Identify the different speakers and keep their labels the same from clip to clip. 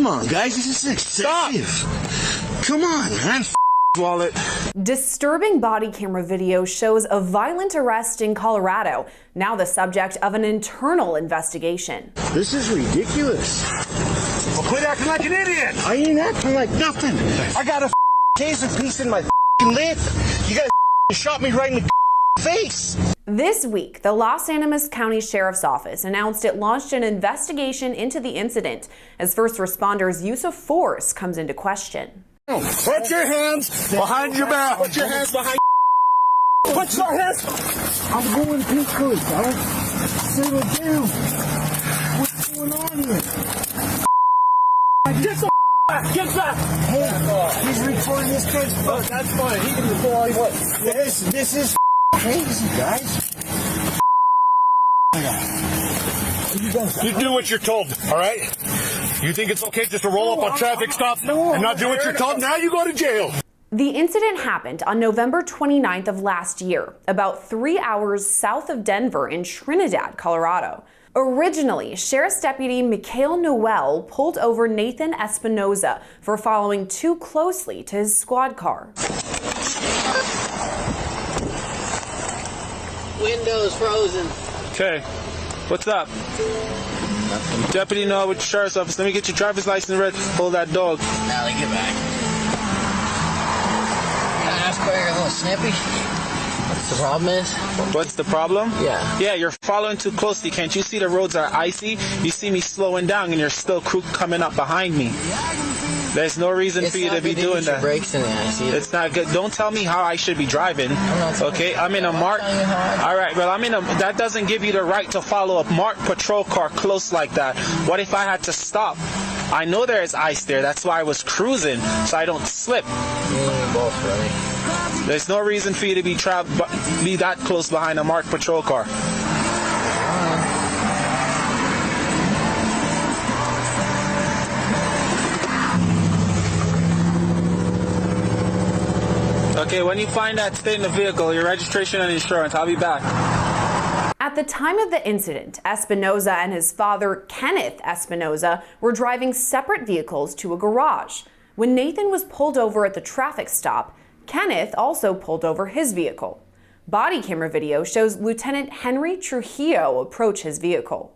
Speaker 1: Come on, guys, this is excessive. Stop. Come on, man. Wallet.
Speaker 2: Disturbing body camera video shows a violent arrest in Colorado, now the subject of an internal investigation.
Speaker 1: This is ridiculous.
Speaker 3: Well, quit acting like an idiot.
Speaker 1: I ain't acting like nothing.
Speaker 3: I got a taser piece in my lip. You guys shot me right in the face.
Speaker 2: This week, the Los Animas County Sheriff's Office announced it launched an investigation into the incident as first responders' use of force comes into question.
Speaker 3: Put your hands behind your back. Put your hands behind. Put your hands.
Speaker 1: I'm going peacefully, fellas. Settle down. What's going on here?
Speaker 3: Get the get back.
Speaker 1: Hey, he's recording this case.
Speaker 3: Oh, that's fine. He can record all he wants.
Speaker 1: This is crazy, guys.
Speaker 3: You do what you're told, all right? You think it's okay just to roll up on traffic stops and not do what you're told? Now you go to jail.
Speaker 2: The incident happened on November 29th of last year, about 3 hours south of Denver in Trinidad, Colorado. Originally, Sheriff's Deputy Mikhail Noel pulled over Nathan Espinoza for following too closely to his squad car.
Speaker 4: Windows frozen.
Speaker 5: Okay, what's up? Deputy Noel with the Sheriff's Office. Let me get your driver's license ready. Hold that dog.
Speaker 4: Allie, get back. Can I ask why you're a little snippy? What's the problem is?
Speaker 5: What's the problem?
Speaker 4: Yeah.
Speaker 5: Yeah, you're following too closely. Can't you see the roads are icy? You see me slowing down and there's still crew coming up behind me. There's no reason for you to be doing that.
Speaker 4: Brakes in the ice either.
Speaker 5: It's not good. Don't tell me how I should be driving. Okay, I'm in a marked. All right, well, that doesn't give you the right to follow a marked patrol car close like that. What if I had to stop? I know there's ice there. That's why I was cruising, so I don't slip.
Speaker 4: Both, really.
Speaker 5: There's no reason for you to be that close behind a marked patrol car. Okay, when you find that, stay in the vehicle, your registration and insurance. I'll be back.
Speaker 2: At the time of the incident, Espinoza and his father, Kenneth Espinoza, were driving separate vehicles to a garage. When Nathan was pulled over at the traffic stop, Kenneth also pulled over his vehicle. Body camera video shows Lieutenant Henry Trujillo approach his vehicle.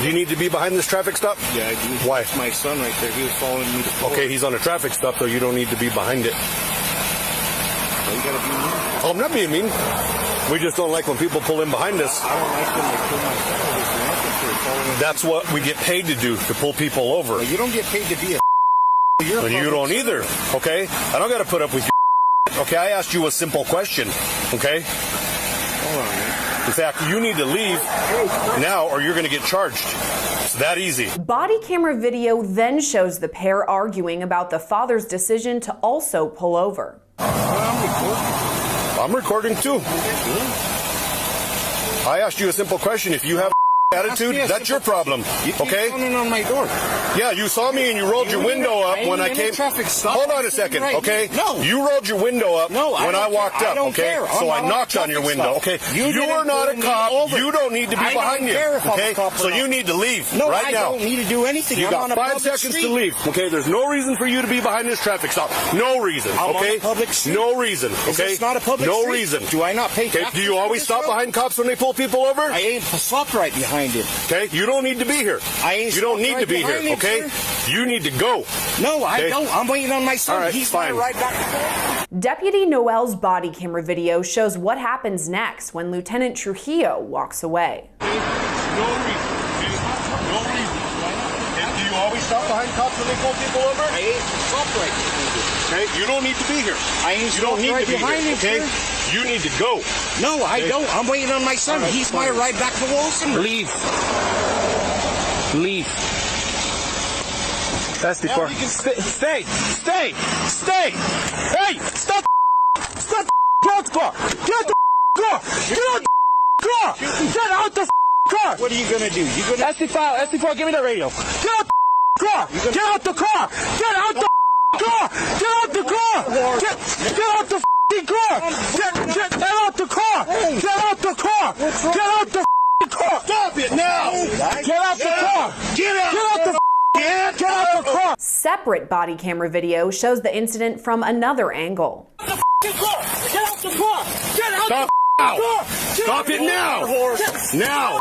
Speaker 3: Do you need to be behind this traffic stop?
Speaker 6: Yeah, I do.
Speaker 3: Why?
Speaker 6: It's my son right there. He was following me to pull.
Speaker 3: Okay, he's on a traffic stop, though. You don't need to be behind it.
Speaker 6: Oh, you gotta be mean.
Speaker 3: Oh, I'm not being mean. We just don't like when people pull in behind us.
Speaker 6: I don't like when they pull my son over.
Speaker 3: That's what we get paid to do, to pull people over.
Speaker 6: Well, you don't get paid to be a
Speaker 3: But you don't either, okay? I don't got to put up with your okay? I asked you a simple question, okay?
Speaker 6: Hold on, man.
Speaker 3: In fact, you need to leave now or you're going to get charged. It's that easy.
Speaker 2: Body camera video then shows the pair arguing about the father's decision to also pull over.
Speaker 3: I'm recording too. I asked you a simple question. If you have attitude, that's your problem, okay?
Speaker 6: You on my door.
Speaker 3: Yeah, you saw me and you rolled your window up when I came. Hold on a second, okay?
Speaker 6: No.
Speaker 3: You rolled your window up when I walked up, okay?
Speaker 6: Care.
Speaker 3: So I knocked on your window, okay? You are not a cop. You don't need to be behind me, okay? So you need to leave right now.
Speaker 6: I don't need to do anything.
Speaker 3: You got 5 seconds to leave, okay? There's no reason for you to be behind this traffic stop. No reason, okay?
Speaker 6: On a public street.
Speaker 3: No reason, okay?
Speaker 6: It's not a public
Speaker 3: street.
Speaker 6: No reason. Do I not pay taxes?
Speaker 3: Do you always stop behind cops when they pull people over?
Speaker 6: I ain't stopped right behind him.
Speaker 3: Okay, you don't need to be here. You don't need to be here, okay? You need to go.
Speaker 6: No, I don't. I'm waiting on my son.
Speaker 3: All right,
Speaker 6: He's
Speaker 3: fine.
Speaker 6: right back.
Speaker 2: Deputy Noel's body camera video shows what happens next when Lieutenant Trujillo walks away.
Speaker 3: No reason. No reason. Do you always stop behind cops when they pull people over?
Speaker 6: I ain't stopped right behind him.
Speaker 3: Okay, you don't need to be here.
Speaker 6: You don't need to be here,
Speaker 3: okay? You need to go.
Speaker 6: No, I don't. I'm waiting on my son.
Speaker 3: Right,
Speaker 6: He's my ride back to Wilson.
Speaker 5: Leave. Leave. That's the part. Stay. Hey, stop. Stop. Get out the car. Get out the car. Get out the car! Get out the car!
Speaker 6: What are you gonna do? You gonna?
Speaker 5: SD4, give me the radio. Get out the car! Get out the car! Get out the car! Get out the car! Get out the car! Get out the car! Get out the car! Get out the car!
Speaker 3: Stop it now!
Speaker 5: Get out the car!
Speaker 3: Get out!
Speaker 5: Get out the
Speaker 3: Get out the car!
Speaker 2: Separate body camera video shows the incident from another angle.
Speaker 5: Get out the car! Get out
Speaker 3: Stop now! Stop it now! Now!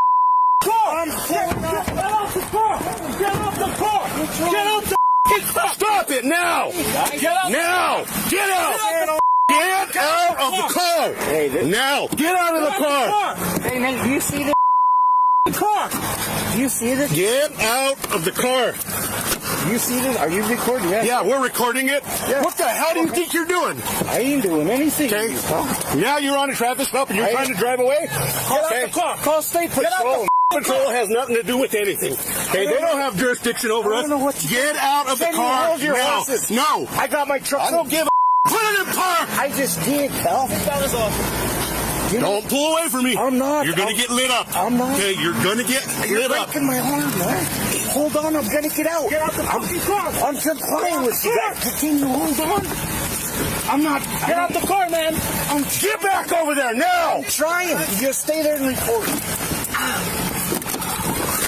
Speaker 5: Get out the car! Get out the car! Get out the car!
Speaker 3: Stop it now!
Speaker 5: Get out!
Speaker 3: Now! Get out! Get out of the car! Now! Get out of the car!
Speaker 4: Hey, Nate, do you see this?
Speaker 5: Car!
Speaker 4: Do you see this?
Speaker 3: Get out of the car!
Speaker 4: Do you see this? Are you recording?
Speaker 3: Yeah, we're recording it. What the hell do you think you're doing?
Speaker 4: I ain't doing anything.
Speaker 3: Okay. Now you're on a traffic stop and you're trying to drive away?
Speaker 5: Get out the car!
Speaker 3: Call state patrol. Patrol has nothing to do with anything. Okay, they don't have jurisdiction over us.
Speaker 4: don't know what you-
Speaker 3: Get out of the
Speaker 4: Then you
Speaker 3: car
Speaker 4: hold your
Speaker 3: now.
Speaker 4: horses.
Speaker 3: No.
Speaker 4: I got my truck.
Speaker 3: I don't give a. Put it in park.
Speaker 4: I just did, pal.
Speaker 3: Don't pull away from me.
Speaker 4: I'm not.
Speaker 3: You're gonna get lit up.
Speaker 4: I'm not.
Speaker 3: Okay, you're gonna get
Speaker 4: You're
Speaker 3: lit up.
Speaker 4: breaking my arm, man. Hold on, I'm gonna get out.
Speaker 5: Get out the fucking car!
Speaker 4: I'm complying with you. Can you hold on? I'm not.
Speaker 5: Get out the car, man!
Speaker 3: Get back over there now.
Speaker 4: I'm trying. You just stay there and record.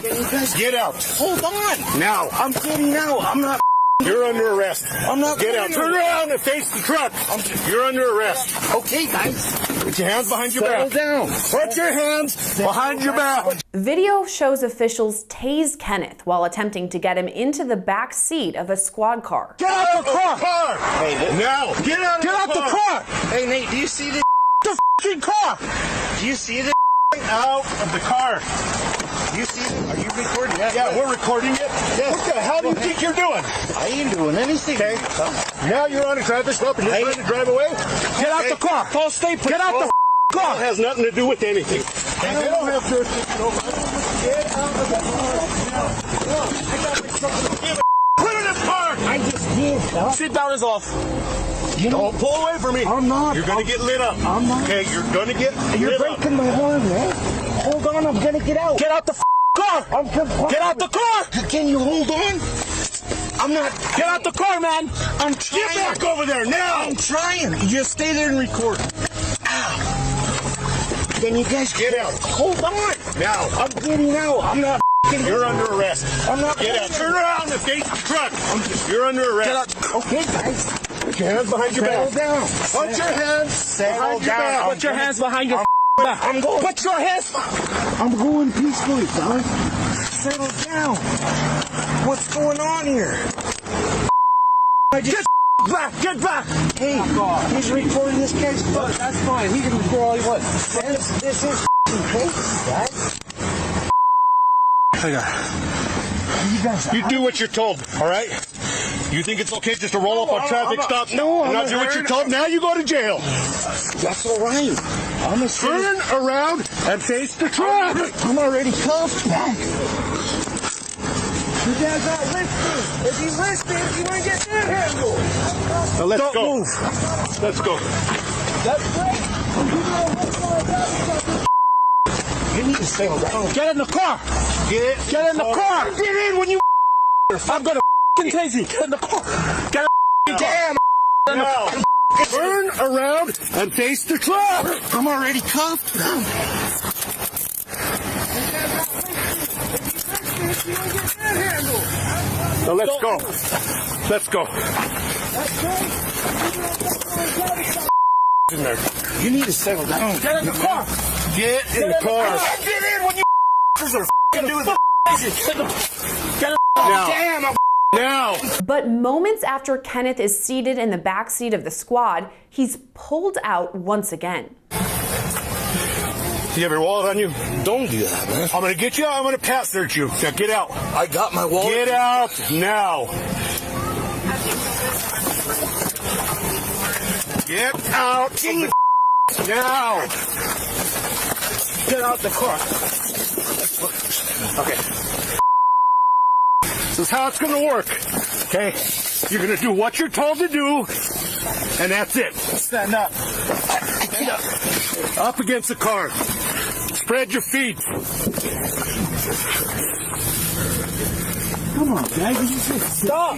Speaker 4: Can you guys
Speaker 3: Get out
Speaker 4: hold on?
Speaker 3: now.
Speaker 4: I'm getting out. I'm not.
Speaker 3: You're under arrest.
Speaker 4: I'm not
Speaker 3: Get
Speaker 4: going
Speaker 3: out. Turn around and face the truck. You're under arrest.
Speaker 4: Okay, guys.
Speaker 3: Put your hands behind your
Speaker 4: Settle
Speaker 3: back.
Speaker 4: down.
Speaker 3: Put your hands behind your back.
Speaker 2: Video shows officials tase Kenneth while attempting to get him into the back seat of a squad car.
Speaker 3: Get out of the car. Now. Get out of the car.
Speaker 4: Hey, Nate, do you see this?
Speaker 3: The fucking car.
Speaker 4: Do you see this?
Speaker 3: Out of the car.
Speaker 4: Do you see this? Are you recording?
Speaker 3: Yeah, we're recording it.
Speaker 4: Yeah.
Speaker 3: What the hell do you think you're doing?
Speaker 4: I ain't doing anything.
Speaker 3: Okay. Now you're on a traffic stop and you're trying to drive away?
Speaker 5: Get out the car! Call state patrol!
Speaker 3: Get out the car. It has nothing to do with anything. They don't have jurisdiction over us. Get out of the car. I got my truck. Put it in park.
Speaker 4: I just did, pal.
Speaker 5: Seat belt is off.
Speaker 3: Don't pull away from me.
Speaker 4: I'm not.
Speaker 3: You're going to get lit up.
Speaker 4: I'm not.
Speaker 3: Okay, you're going to get
Speaker 4: You're
Speaker 3: lit up.
Speaker 4: breaking my arm, man. Hold on, I'm gonna get out.
Speaker 5: Get out the car!
Speaker 4: I'm complying.
Speaker 5: Get out the car!
Speaker 4: Can you hold on? I'm not.
Speaker 5: Get out the car, man!
Speaker 4: I'm
Speaker 3: Get
Speaker 4: trying.
Speaker 3: back over there now.
Speaker 4: I'm trying. You just stay there and record. Ow. Then you guys
Speaker 3: Get out.
Speaker 4: hold on.
Speaker 3: Now.
Speaker 4: I'm getting out. I'm not.
Speaker 3: You're under arrest.
Speaker 4: I'm not.
Speaker 3: Get out. Turn around and face the truck. You're under arrest.
Speaker 5: Get out.
Speaker 4: Okay, guys.
Speaker 3: Put your hands behind your
Speaker 4: Settle
Speaker 3: back.
Speaker 4: down.
Speaker 3: Put your hands
Speaker 4: Settle
Speaker 3: behind your
Speaker 4: down.
Speaker 3: back.
Speaker 5: Put your hands behind your back.
Speaker 4: I'm going.
Speaker 5: Put your hands.
Speaker 4: I'm going peacefully, fella. Settle down. What's going on here? I just
Speaker 5: Back! Get back!
Speaker 4: hey, he's recording this case.
Speaker 5: That's fine. He can record all he wants.
Speaker 4: This is case, guys. You guys.
Speaker 3: You do what you're told, all right? You think it's okay just to roll up on traffic stops and not do what you're told? Now you go to jail.
Speaker 4: That's all right. I'm a
Speaker 3: Turn around and face the truck.
Speaker 4: I'm already cuffed. You guys aren't listening. If you listen, you ain't get manhandled.
Speaker 3: Now let's
Speaker 5: Don't
Speaker 3: go.
Speaker 5: move.
Speaker 3: Let's go.
Speaker 4: That's great. You need to stay around.
Speaker 5: Get in the car! Get in the car!
Speaker 3: Get in when you.
Speaker 5: I'm gonna tase you. Get in the car! Get in the car!
Speaker 3: Damn. Now. Turn around and face the truck.
Speaker 4: I'm already cuffed.
Speaker 3: Now let's go. Let's go. In there.
Speaker 4: You need to settle down.
Speaker 5: Get in the car!
Speaker 3: Get in the car.
Speaker 5: Get in when you are doing Get in
Speaker 3: Now.
Speaker 5: Damn!
Speaker 3: Now.
Speaker 2: But moments after Kenneth is seated in the back seat of the squad, he's pulled out once again.
Speaker 3: You have your wallet on you?
Speaker 6: Don't do that, man.
Speaker 3: I'm gonna get you. I'm gonna pat search you. Now get out.
Speaker 6: I got my wallet.
Speaker 3: Get out now. Get out of the now.
Speaker 5: Get out the car!
Speaker 3: Okay. This is how it's gonna work. Okay? You're gonna do what you're told to do, and that's it.
Speaker 5: Stand up.
Speaker 3: Up against the car. Spread your feet.
Speaker 1: Come on, guys. This is it.
Speaker 3: Stop.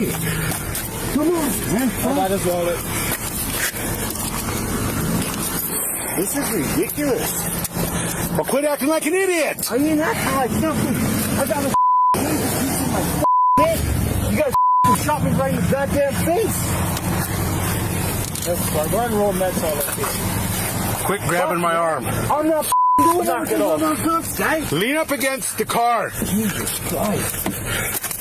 Speaker 1: Come on, man.
Speaker 3: I got his wallet.
Speaker 1: This is ridiculous.
Speaker 3: Well, quit acting like an idiot.
Speaker 1: I mean, acting like nothing. I got a piece in my head. You guys shot me right in the goddamn face.
Speaker 3: That's fine. Go ahead and roll meds all up here. Quit grabbing my arm.
Speaker 1: I'm not doing anything on my guns, guys.
Speaker 3: Lean up against the car.
Speaker 1: Jesus Christ.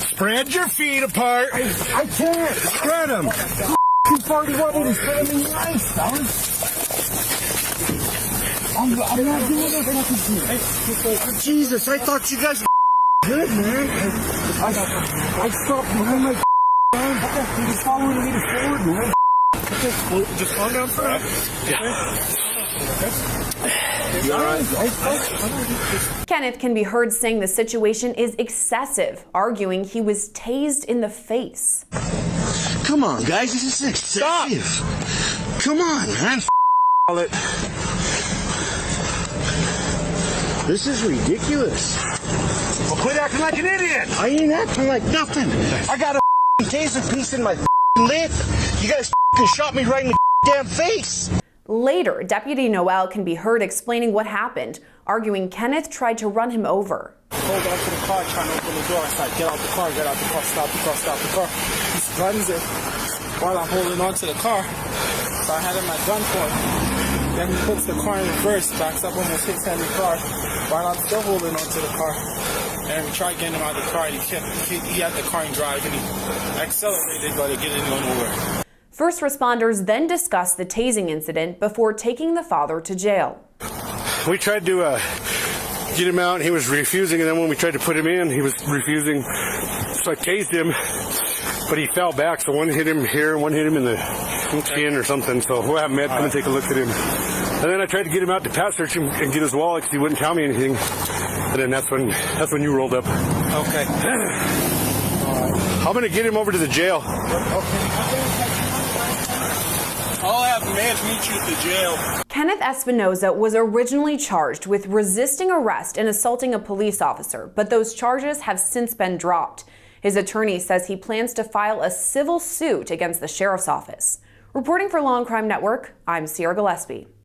Speaker 3: Spread your feet apart.
Speaker 1: I can't.
Speaker 3: Spread them.
Speaker 1: You already wanted to spread me nice, fellas. I'm not doing this fucking shit. Jesus, I thought you guys were good, man. I stopped behind my arm. He was following me to forward, man.
Speaker 3: Just calm down for that.
Speaker 2: Kenneth can be heard saying the situation is excessive, arguing he was tased in the face.
Speaker 1: Come on, guys, this is excessive. Stop. Come on, man. This is ridiculous.
Speaker 3: Well, quit acting like an idiot.
Speaker 1: I ain't acting like nothing. I got a taser piece in my lip. You guys shot me right in the damn face.
Speaker 2: Later, Deputy Noel can be heard explaining what happened, arguing Kenneth tried to run him over.
Speaker 7: Hold on to the car, trying to open the door. I said, get out the car, stop the car. He runs it while I'm holding on to the car. So I had him at gunpoint. Then he puts the car in reverse, backs up almost hits the car while I'm still holding on to the car. And we tried getting him out of the car, and he had the car in drive, and he accelerated, but it didn't go nowhere.
Speaker 2: First responders then discussed the tasing incident before taking the father to jail.
Speaker 3: We tried to get him out, and he was refusing, and then when we tried to put him in, he was refusing. So I tased him, but he fell back, so one hit him here, one hit him in the chin or something. So we'll have Med come and take a look at him. And then I tried to get him out to pat search him and get his wallet because he wouldn't tell me anything. And then that's when you rolled up.
Speaker 7: Okay.
Speaker 3: I'm going to get him over to the jail.
Speaker 7: I'll have Med meet you at the jail.
Speaker 2: Kenneth Espinoza was originally charged with resisting arrest and assaulting a police officer, but those charges have since been dropped. His attorney says he plans to file a civil suit against the sheriff's office. Reporting for Law and Crime Network, I'm Sierra Gillespie.